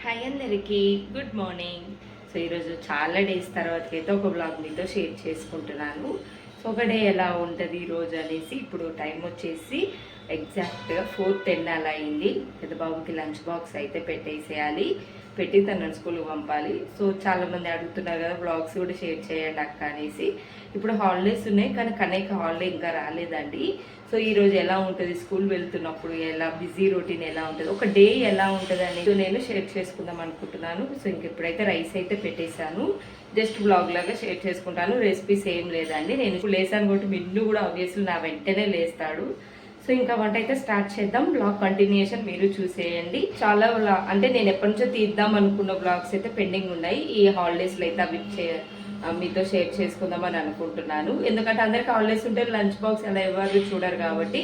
Hi అందరికీ, good morning. So ఈరోజు చాలా డేస్ తర్వాత అయితే ఒక బ్లాగ్ మీతో షేర్ చేసుకుంటున్నాను. సో ఒక డే ఎలా ఉంటుంది ఈరోజు అనేసి. ఇప్పుడు టైం వచ్చేసి ఎగ్జాక్ట్గా 4:10 అలా అయింది. పెద్ద బాబుకి లంచ్ బాక్స్ అయితే పెట్టేసేయాలి, పెట్టి తనను స్కూల్కి పంపాలి. సో చాలామంది అడుగుతున్నారు కదా బ్లాగ్స్ కూడా షేర్ చేయండి అక్క అనేసి. ఇప్పుడు హాలిడేస్ ఉన్నాయి కానీ కనీక హాలిడే ఇంకా రాలేదండి. సో ఈరోజు ఎలా ఉంటుంది స్కూల్ వెళ్తున్నప్పుడు, ఎలా బిజీ రొటీన్ ఎలా ఉంటుంది, ఒక డే ఎలా ఉంటుంది అనేది నేను షేర్ చేసుకుందాం అనుకుంటున్నాను. సో ఇంకెప్పుడైతే రైస్ అయితే పెట్టేశాను, జస్ట్ బ్లాగ్ లాగా షేర్ చేసుకుంటాను. రెసిపీస్ ఏం లేదండి. నేను ఇప్పుడు లేసాను కాబట్టి మిన్ను కూడా ఆబ్వియస్లీ నా వెంటనే లేస్తాడు. సో ఇంకా వంట అయితే స్టార్ట్ చేద్దాం. బ్లాగ్ కంటిన్యూషన్ మీరు చూసేయండి. చాలా అంటే నేను ఎప్పటి నుంచో తీద్దాం అనుకున్న బ్లాగ్స్ అయితే పెండింగ్ ఉన్నాయి. ఈ హాలిడేస్లో అయితే అవి మీతో షేర్ చేసుకుందామని అనుకుంటున్నాను. ఎందుకంటే అందరికి హాలిడేస్ ఉంటే లంచ్ బాక్స్ అలా ఎవరు చూడరు కాబట్టి.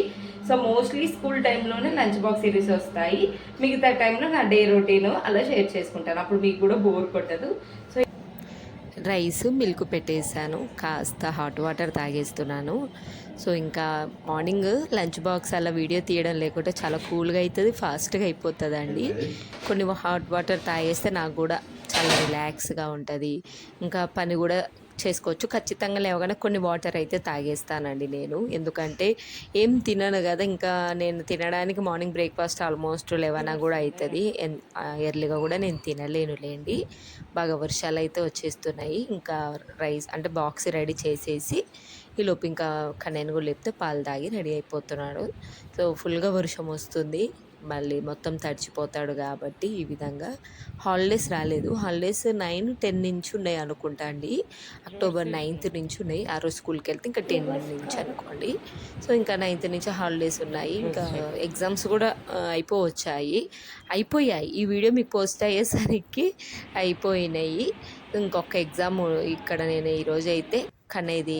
సో మోస్ట్లీ స్కూల్ టైంలోనే లంచ్ బాక్స్ సిరీస్ వస్తాయి. మిగతా టైంలో నా డే రొటీన్ అలా షేర్ చేసుకుంటాను. అప్పుడు మీకు కూడా బోర్ కొట్టదు. సో రైస్ మిల్క్ పెట్టేసాను, కాస్త హాట్ వాటర్ తాగేస్తున్నాను. సో ఇంకా మార్నింగ్ లంచ్ బాక్స్ అలా వీడియో తీయడం లేకుంటే చాలా కూల్గా అవుతుంది, ఫాస్ట్గా అయిపోతుందండి. కొన్ని హాట్ వాటర్ తాగేస్తే నాకు కూడా చాలా రిలాక్స్గా ఉంటుంది, ఇంకా పని కూడా చేసుకోవచ్చు. ఖచ్చితంగా లేవగానే కొన్ని వాటర్ అయితే తాగేస్తానండి నేను, ఎందుకంటే ఏం తినను కదా. ఇంకా నేను తినడానికి మార్నింగ్ బ్రేక్ఫాస్ట్ ఆల్మోస్ట్ 11 కూడా అవుతుంది. ఎర్లీగా కూడా నేను తినలేనులేండి. బాగా వర్షాలు అయితే వచ్చేస్తున్నాయి. ఇంకా రైస్ అంటే బాక్స్ రెడీ చేసేసి ఈలోపు ఇంకా కన్నయ్యను కూడా లేపితే పాలు తాగి రెడీ అయిపోతున్నాడు. సో ఫుల్గా వర్షం వస్తుంది, మళ్ళీ మొత్తం తడిచిపోతాడు కాబట్టి ఈ విధంగా. హాలిడేస్ రాలేదు, హాలిడేస్ 9-10 నుంచి ఉన్నాయి అనుకుంటా అండి. అక్టోబర్ 9th నుంచి ఉన్నాయి. ఆ రోజు స్కూల్కి వెళ్తే ఇంకా 10 నుంచి అనుకోండి. సో ఇంకా 9th నుంచి హాలిడేస్ ఉన్నాయి. ఇంకా ఎగ్జామ్స్ కూడా అయిపోయాయి. ఈ వీడియో మీకు పోస్ట్ అయ్యేసరికి అయిపోయినాయి. ఇంకొక ఎగ్జామ్ ఇక్కడ నేను ఈరోజు అయితే కనేది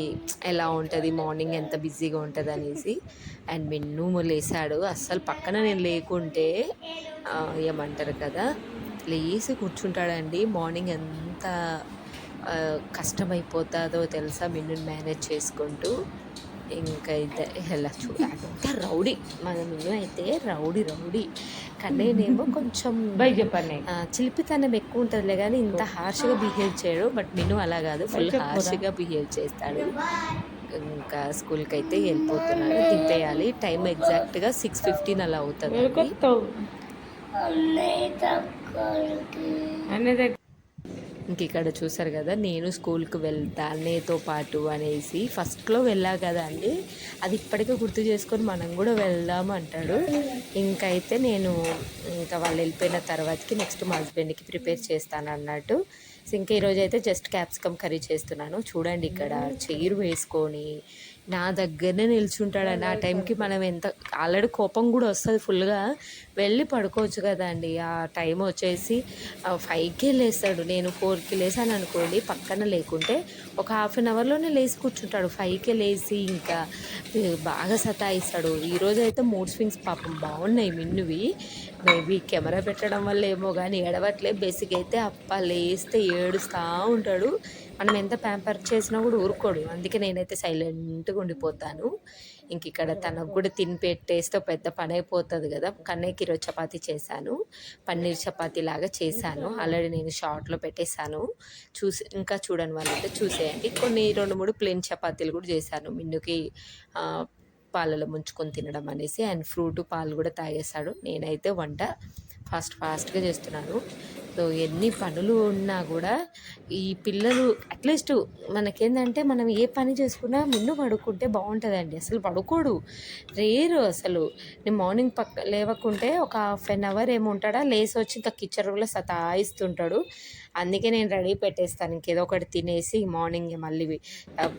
ఎలా ఉంటుంది, మార్నింగ్ ఎంత బిజీగా ఉంటుంది అనేసి. అండ్ మిన్ను లేసాడు. అస్సలు పక్కన నేను లేకుంటే ఏమంటారు కదా, లేసి కూర్చుంటాడండి. మార్నింగ్ ఎంత కష్టమైపోతుందో తెలుసా మిన్నుని మేనేజ్ చేసుకుంటూ. ఇంకా ఇలా అంత రౌడీ మన మిన్ను అయితే, రౌడీ. కన్నయ్యనేమో కొంచెం చెప్పండి చిలిపితనం ఎక్కువ ఉంటుందిలే కానీ ఇంత హార్ష్గా బిహేవ్ చేయడు. బట్ మిన్ను అలా కాదు, ఫుల్ హార్ష్గా బిహేవ్ చేస్తాడు. ఇంకా స్కూల్కి అయితే వెళ్ళిపోతున్నాడు, దింపేయాలి. టైం ఎగ్జాక్ట్గా 6:15 అలా అవుతుంది. ఇంక ఇక్కడ చూసారు కదా, నేను స్కూల్కి వెళ్తా అన్నయ్యతో పాటు అనేసి ఫస్ట్లో వెళ్ళా కదా అండి, అది ఇప్పటికే గుర్తు చేసుకొని మనం కూడా వెళ్దాం అంటాడు. ఇంకైతే నేను ఇంకా వాళ్ళు వెళ్ళిపోయిన తర్వాతకి నెక్స్ట్ మా హస్బెండ్కి ప్రిపేర్ చేస్తాను అన్నట్టు. ఇంకా ఈరోజు అయితే జస్ట్ క్యాప్సికమ్ కర్రీ చేస్తున్నాను. చూడండి ఇక్కడ చైర్ వేసుకొని నా దగ్గరనే నిల్చుంటాడండి. ఆ టైంకి మనం ఎంత ఆల్రెడీ కోపం కూడా వస్తుంది ఫుల్గా, వెళ్ళి పడుకోవచ్చు కదండి. ఆ టైం వచ్చేసి 5కే లేస్తాడు. నేను 4కి లేసాను అనుకోండి, పక్కన లేకుంటే ఒక హాఫ్ అన్ అవర్లోనే లేచి కూర్చుంటాడు. 5కే లేచి ఇంకా బాగా సతాయిస్తాడు. ఈరోజు అయితే మూడ్ స్వింగ్స్ పాపం బాగున్నాయి మిన్నువి. మేబీ కెమెరా పెట్టడం వల్ల ఏమో కానీ ఏడవట్లే. బేసిక్ అయితే లేస్తే ఏడుస్తూ ఉంటాడు. మనం ఎంత ప్యాంపర్ చేసినా కూడా ఊరుకోడు. అందుకే నేనైతే సైలెంట్గా ఉండిపోతాను. ఇంక ఇక్కడ తనకు కూడా తిని పెట్టేస్తే పెద్ద పని అయిపోతుంది కదా. కన్నయ్యకి ఈరోజు చపాతీ చేశాను, పన్నీర్ చపాతీ లాగా చేశాను. ఆల్రెడీ నేను షార్ట్లో పెట్టేశాను, ఇంకా చూడని వాళ్ళైతే చూసేయండి. కొన్ని 2-3 ప్లెయిన్ చపాతీలు కూడా చేశాను మిన్నుకి పాలలో ముంచుకొని తినడం అనేసి. అండ్ పాలు కూడా తాగేశాడు. నేనైతే వంట ఫాస్ట్గా చేస్తున్నాను. సో ఎన్ని పనులు ఉన్నా కూడా ఈ పిల్లలు అట్లీస్ట్ మనకేంటంటే మనం ఏ పని చేసుకున్నా మిన్ను పడుకుంటే బాగుంటుందండి. అసలు పడుకోడు, రేరు అసలు. నేను మార్నింగ్ లేవకుంటే ఒక హాఫ్ అన్ అవర్ ఏముంటాడా, లేసి వచ్చి ఇంకా కిచెన్ రూమ్లో సతాయిస్తుంటాడు. అందుకే నేను రెడీ పెట్టేస్తాను, ఇంకేదో ఒకటి తినేసి మార్నింగ్ మళ్ళీ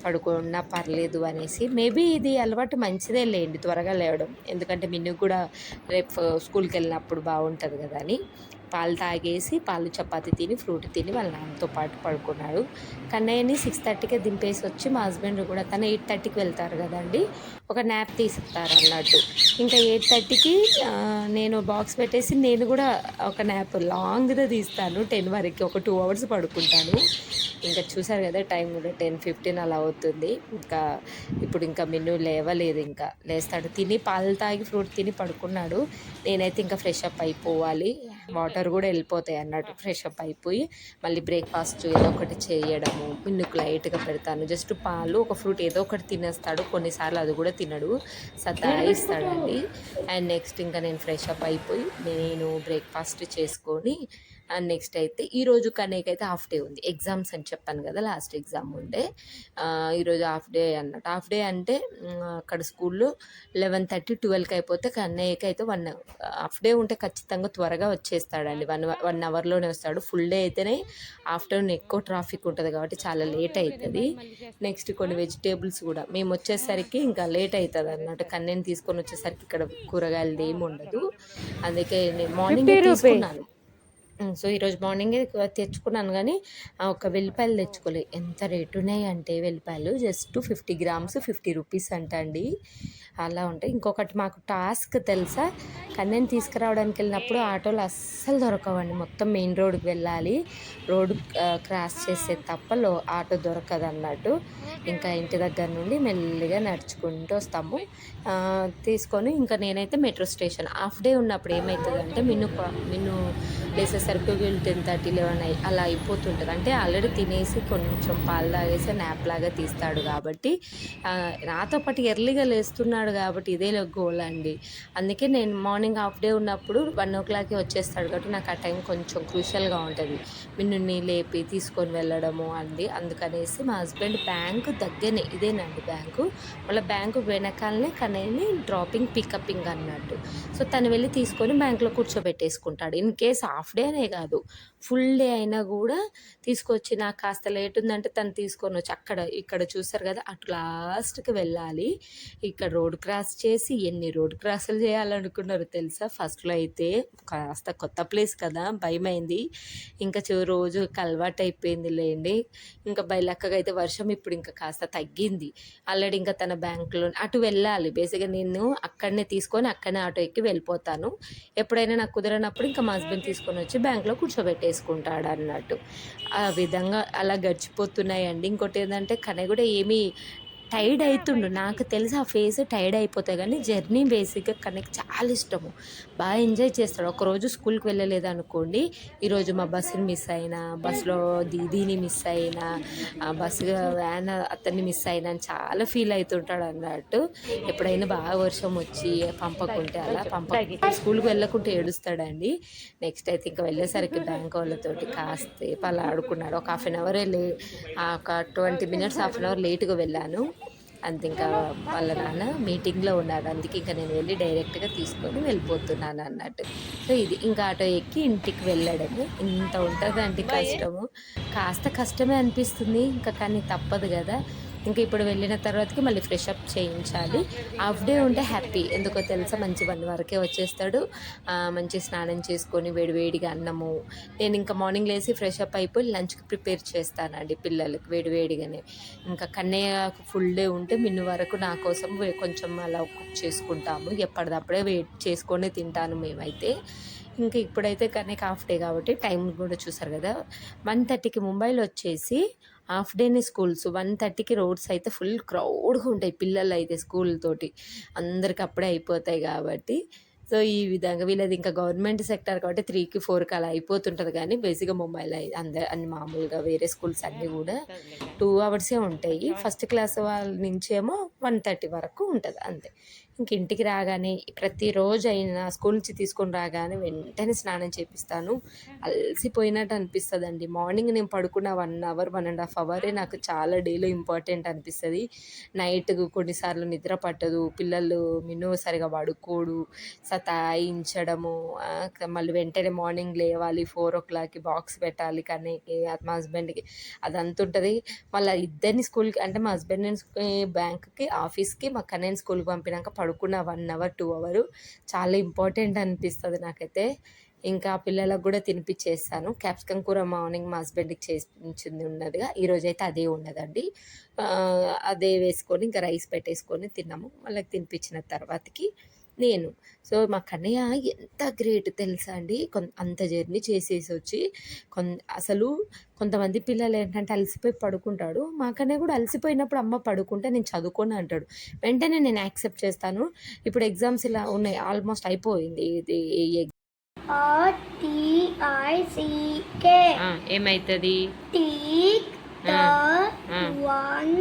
పడుకున్నా పర్లేదు అనేసి. మేబీ ఇది అలవాటు మంచిదే లేండి, త్వరగా లేవడం. ఎందుకంటే మిన్ను కూడా రేపు స్కూల్కి వెళ్ళినప్పుడు బాగుంటుంది కదా అని. పాలు తాగేసి పాలు చపాతి తిని ఫ్రూట్ తిని వాళ్ళ నాన్నతో పాటు పడుకున్నాడు. కన్నయ్యని 6:30కే దింపేసి వచ్చి మా హస్బెండ్ కూడా తను 8:30కి వెళ్తారు కదండి, ఒక న్యాప్ తీస్తారు అన్నట్టు. ఇంకా 8:30కి నేను బాక్స్ పెట్టేసి నేను కూడా ఒక న్యాప్ లాంగ్గా తీస్తాను. 10 వరకు ఒక 2 hours పడుకుంటాను. ఇంకా చూసారు కదా టైం కూడా 10:15 అలా అవుతుంది. ఇప్పుడు ఇంకా మిన్ను లేవలేదు, ఇంకా లేస్తాడు. తిని పాలు తాగి ఫ్రూట్ తిని పడుకున్నాడు. నేనైతే ఇంకా ఫ్రెష్ అప్ అయిపోవాలి. వాటర్ కూడా వెళ్ళిపోతాయి అన్నట్టు. ఫ్రెష్ అప్ అయిపోయి మళ్ళీ బ్రేక్ఫాస్ట్ ఏదో ఒకటి చేయడము, మిన్నుకు లైట్గా పెడతాను. జస్ట్ పాలు ఒక ఫ్రూట్ ఏదో ఒకటి తినేస్తాడు, కొన్నిసార్లు అది కూడా తినడు, సతాయిస్తాడండి. అండ్ నెక్స్ట్ ఇంకా నేను ఫ్రెష్ అప్ అయిపోయి నేను బ్రేక్ఫాస్ట్ చేసుకొని అండ్ నెక్స్ట్ అయితే ఈరోజు కనేకైతే హాఫ్ డే ఉంది, ఎగ్జామ్స్ అని చెప్పాను కదా, లాస్ట్ ఎగ్జామ్ ఉండే. ఈరోజు హాఫ్ డే అన్నట్టు. హాఫ్ డే అంటే అక్కడ స్కూల్లో 11:30 12కి అయిపోతే కన్నయ్యకి అయితే హాఫ్ డే ఉంటే ఖచ్చితంగా త్వరగా వచ్చేస్తాడండి. 1 అవర్లోనే వస్తాడు. ఫుల్ డే అయితేనే ఆఫ్టర్నూన్ ఎక్కువ ట్రాఫిక్ ఉంటుంది కాబట్టి చాలా లేట్ అవుతుంది. నెక్స్ట్ కొన్ని వెజిటేబుల్స్ కూడా మేము వచ్చేసరికి ఇంకా లేట్ అవుతుంది అన్నట్టు. కన్నయ్యని తీసుకొని వచ్చేసరికి ఇక్కడ కూరగాయలు ఏమి ఉండదు, అందుకే నేను మార్నింగ్ తీసుకున్నాను. సో ఈరోజు మార్నింగే తెచ్చుకున్నాను కానీ ఒక వెల్లిపాయలు తెచ్చుకోలే. ఎంత రేటు ఉన్నాయి అంటే వెల్లిపాయలు జస్ట్ 50 గ్రామ్స్ 50 రూపీస్ అంట అండి, అలా ఉంటాయి. ఇంకొకటి మాకు టాస్క్ తెలుసా, కన్నెని తీసుకురావడానికి వెళ్ళినప్పుడు ఆటోలు అస్సలు దొరకవండి. మొత్తం మెయిన్ రోడ్కి వెళ్ళాలి, రోడ్డు క్రాస్ చేసే తప్ప ఆటో దొరకదు అన్నట్టు. ఇంకా ఇంటి దగ్గర నుండి మెల్లిగా నడుచుకుంటూ వస్తాము. తీసుకొని ఇంకా నేనైతే మెట్రో స్టేషన్ హాఫ్ డే ఉన్నప్పుడు ఏమవుతుందంటే మిన్ను లేసేసరికి వీళ్ళు 10:30 11 అలా అయిపోతుంటుంది. అంటే ఆల్రెడీ తినేసి కొంచెం పాలు తాగేసి నాప్ లాగా తీస్తాడు కాబట్టి నాతో పాటు ఎర్లీగా లేస్తున్నాడు కాబట్టి ఇదే గోల్ అండి. అందుకే నేను మార్నింగ్ హాఫ్ డే ఉన్నప్పుడు 1 o'clockకి వచ్చేస్తాడు కాబట్టి నాకు ఆ టైం కొంచెం క్రూషియల్గా ఉంటుంది, మిన్నుని లేపి తీసుకొని వెళ్ళడము అండి. అందుకనేసి మా హస్బెండ్ బ్యాంకు దగ్గరనే, ఇదేనండి బ్యాంకు, మళ్ళీ బ్యాంకు వెనకాలనే కనేని డ్రాపింగ్ పికప్పింగ్ అన్నట్టు. సో తను వెళ్ళి తీసుకొని బ్యాంకులో కూర్చోబెట్టేసుకుంటాడు. ఇన్ కేస్ హాఫ్ డే అనే కాదు, ఫుల్ డే అయినా కూడా తీసుకొచ్చి నాకు కాస్త లేట్ ఉందంటే తను తీసుకొని వచ్చి ఇక్కడ చూస్తారు కదా అటు లాస్ట్కి వెళ్ళాలి. ఇక్కడ రోడ్ క్రాస్ చేసి ఎన్ని రోడ్ క్రాసులు చేయాలనుకున్నారు తెలుసా. ఫస్ట్లో అయితే కాస్త కొత్త ప్లేస్ కదా భయమైంది, ఇంకా రోజుకి అలవాటు అయిపోయింది లేండి. ఇంకా బయలక్కగా అయితే వర్షం ఇప్పుడు ఇంకా కాస్త తగ్గింది. ఆల్రెడీ ఇంకా తన బ్యాంకులో అటు వెళ్ళాలి. బేసిక్గా నేను అక్కడనే తీసుకొని అక్కడనే ఆటో ఎక్కి వెళ్ళిపోతాను. ఎప్పుడైనా నాకు కుదరనప్పుడు ఇంకా మా హస్బెండ్ తీసుకొని వచ్చి బ్యాంక్లో కూర్చోబెట్టేసుకుంటాడు అన్నట్టు. ఆ విధంగా అలా గడిచిపోతున్నాయండి. ఇంకోటి ఏంటంటే కన్నయ్య కూడా ఏమీ టైర్డ్ అవుతుండు, నాకు తెలిసి ఆ ఫేస్ టైర్డ్ అయిపోతాయి కానీ జర్నీ బేసిక్గా కన్నయ్యకి చాలా ఇష్టము, బాగా ఎంజాయ్ చేస్తాడు. ఒకరోజు స్కూల్కి వెళ్ళలేదు అనుకోండి, ఈరోజు మా బస్సుని మిస్ అయినా, బస్సులో దీదీని మిస్ అయినా, బస్సు వ్యాన్ అతన్ని మిస్ అయినా అని చాలా ఫీల్ అవుతుంటాడు అన్నట్టు. ఎప్పుడైనా బాగా వర్షం వచ్చి పంపకుంటే అలా స్కూల్కి వెళ్ళకుంటే ఏడుస్తాడండి. నెక్స్ట్ అయితే ఇంకా వెళ్ళేసరికి బ్యాంక్ వాళ్ళతోటి కాసేపు అలా ఆడుకున్నాడు. ఒక హాఫ్ అన్ అవర్ ఒక 20 minutes హాఫ్ అన్ అవర్ లేట్గా వెళ్ళాను. అంతే, ఇంకా వాళ్ళ నాన్న మీటింగ్లో ఉన్నారు, అందుకే ఇంకా నేను వెళ్ళి డైరెక్ట్గా తీసుకొని వెళ్ళిపోతున్నాను అన్నట్టు. సో ఇది ఇంకా ఆటో ఎక్కి ఇంటికి వెళ్ళడము. ఇంత ఉంటుందండి కష్టము, కాస్త కష్టమే అనిపిస్తుంది ఇంకా, కానీ తప్పదు కదా. ఇంకా ఇప్పుడు వెళ్ళిన తర్వాతకి మళ్ళీ ఫ్రెష్ అప్ చేయించాలి. హాఫ్ డే ఉంటే హ్యాపీ, ఎందుకో తెలుసా, మంచి 1 వరకే వచ్చేస్తాడు. మంచి స్నానం చేసుకొని వేడివేడిగా అన్నము, నేను ఇంకా మార్నింగ్ లేసి ఫ్రెష్ అప్ అయిపోయి లంచ్కి ప్రిపేర్ చేస్తానండి పిల్లలకి వేడివేడిగానే. ఇంకా కన్నయ్యకు ఫుల్ డే ఉంటే మిన్ను వరకు నా కోసం కొంచెం అలా కుక్ చేసుకుంటాము, ఎప్పటిదప్పుడే వెయిట్ చేసుకొని తింటాను మేమైతే. ఇంకా ఇప్పుడైతే కన్నయ్యకి హాఫ్ డే కాబట్టి టైం కూడా చూసారు కదా, 1:30కి ముంబైలో వచ్చేసి హాఫ్ డేనే స్కూల్స్. 1:30కి రోడ్స్ అయితే ఫుల్ క్రౌడ్గా ఉంటాయి, పిల్లలు అయితే స్కూల్ తోటి అందరికి అప్పుడే అయిపోతాయి కాబట్టి. సో ఈ విధంగా వీళ్ళది ఇంకా గవర్నమెంట్ సెక్టర్ కాబట్టి 3కి 4కి అలా అయిపోతుంటుంది. కానీ బేసిక్గా ముంబైలో అన్ని మామూలుగా వేరే స్కూల్స్ అన్నీ కూడా 2 అవర్సే ఉంటాయి. ఫస్ట్ క్లాస్ వాళ్ళ నుంచేమో 1:30 వరకు ఉంటుంది అంతే. ఇంక ఇంటికి రాగానే ప్రతిరోజు అయినా స్కూల్ నుంచి తీసుకొని రాగానే వెంటనే స్నానం చేపిస్తాను. అలసిపోయినట్టు అనిపిస్తుందండి. మార్నింగ్ నేను పడుకున్న 1 అవర్ 1.5 అవరే నాకు చాలా డేలో ఇంపార్టెంట్ అనిపిస్తుంది. నైట్ కొన్నిసార్లు నిద్ర పట్టదు, పిల్లలు మిన్ను సరిగా పడుకోడు, సతాయించడము, మళ్ళీ వెంటనే మార్నింగ్ లేవాలి, 4 o'clockకి బాక్స్ పెట్టాలి కానీ మా హస్బెండ్కి, అదంతా ఉంటుంది. మళ్ళీ ఇద్దరిని స్కూల్కి అంటే మా హస్బెండ్ బ్యాంక్కి ఆఫీస్కి, మా కన్నయ్యని స్కూల్కి పంపినాక పడుకున్న 1 అవర్ 2 అవర్ చాలా ఇంపార్టెంట్ అనిపిస్తుంది నాకైతే. ఇంకా పిల్లలకు కూడా తినిపించేస్తాను. క్యాప్సికమ్ కూర మార్నింగ్ మా హస్బెండ్కి చేసింది ఉన్నదిగా, ఈరోజైతే అదే ఉన్నదండి. అదే వేసుకొని ఇంకా రైస్ పెట్టేసుకొని తిన్నాము. వాళ్ళకి తినిపించిన తర్వాతకి నేను. సో మా కన్నయ్య ఎంత గ్రేట్ తెలుసా అండి, అంత జర్నీ చేసేసి వచ్చి అసలు కొంతమంది పిల్లలు ఏంటంటే అలసిపోయి పడుకుంటాడు. మా కన్నయ్య కూడా అలసిపోయినప్పుడు అమ్మ పడుకుంటే నేను చదువుకొని అంటాడు, వెంటనే నేను యాక్సెప్ట్ చేస్తాను. ఇప్పుడు ఎగ్జామ్స్ ఇలా ఉన్నాయి, ఆల్మోస్ట్ అయిపోయింది ఇది RTICK. ఏమవుతుంది? Take the one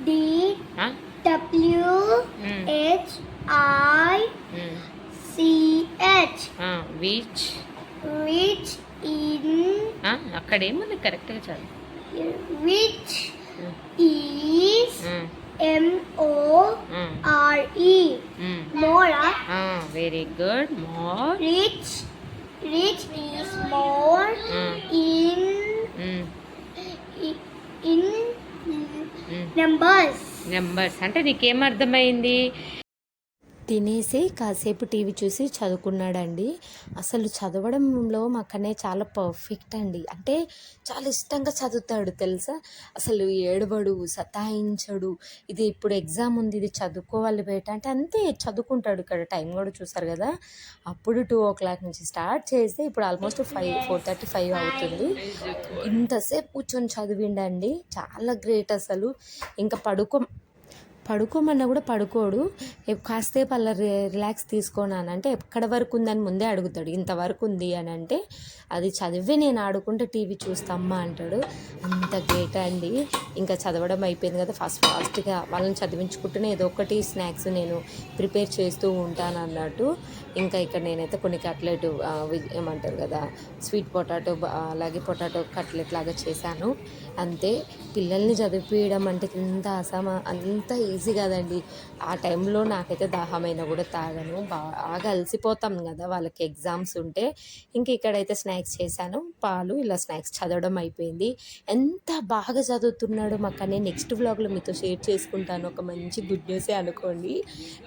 D WHICH. Which in అక్కడ ఏముంది కరెక్ట్గా చదువు. which is MORE. Mora. Very good. More. Rich is more in numbers. అంటే నీకేం అర్థమైంది? తినేసి కాసేపు టీవీ చూసి చదువుకున్నాడండి. అసలు చదవడంలో మా కన్నయ్య చాలా పర్ఫెక్ట్ అండి. అంటే చాలా ఇష్టంగా చదువుతాడు తెలుసా. అసలు ఏడవడు, సతాయించడు. ఇది ఇప్పుడు ఎగ్జామ్ ఉంది, ఇది చదువుకోవాలి బయట అంటే అంతే చదువుకుంటాడు. ఇక్కడ టైం కూడా చూసారు కదా, అప్పుడు 2 o'clock నుంచి స్టార్ట్ చేస్తే ఇప్పుడు ఆల్మోస్ట్ 4:35 అవుతుంది. ఇంతసేపు కూర్చొని చదివిండండి. చాలా గ్రేట్ అసలు. ఇంకా పడుకోమన్నా కూడా పడుకోడు. కాసేపు అలా రిలాక్స్ తీసుకోనాను అంటే ఎక్కడ వరకు ఉందని ముందే అడుగుతాడు. ఇంతవరకు ఉంది అని అంటే అది చదివి నేను ఆడుకుంటే టీవీ చూస్తామ్మా అంటాడు. అంత గ్రేట్ అండి. ఇంకా చదవడం అయిపోయింది కదా, ఫాస్ట్గా వాళ్ళని చదివించుకుంటూనే ఏదో ఒకటి స్నాక్స్ నేను ప్రిపేర్ చేస్తూ ఉంటాను అన్నట్టు. ఇంకా ఇక్కడ నేనైతే కొన్ని కట్లెట్ ఏమంటారు కదా, స్వీట్ పొటాటో అలాగే పొటాటో కట్లెట్ లాగా చేశాను. అంతే. పిల్లల్ని చదివించడం అంటే అంత ఈజీ కదండి. ఆ టైంలో నాకైతే దాహమైనా కూడా తాగను. బాగా అలసిపోతాం కదా వాళ్ళకి ఎగ్జామ్స్ ఉంటే. ఇంక ఇక్కడైతే స్నాక్స్ చేశాను, పాలు, ఇలా స్నాక్స్ చదవడం అయిపోయింది. ఎంత బాగా చదువుతున్నాడో మాకు నేను నెక్స్ట్ వ్లాగ్లో మీతో షేర్ చేసుకుంటాను. ఒక మంచి గుడ్ న్యూసే అనుకోండి.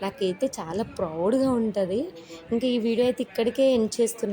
నాకైతే చాలా ప్రౌడ్గా ఉంటుంది. ఇంకా ఈ వీడియో అయితే ఇక్కడికే ఎండ్ చేస్తున్నాను.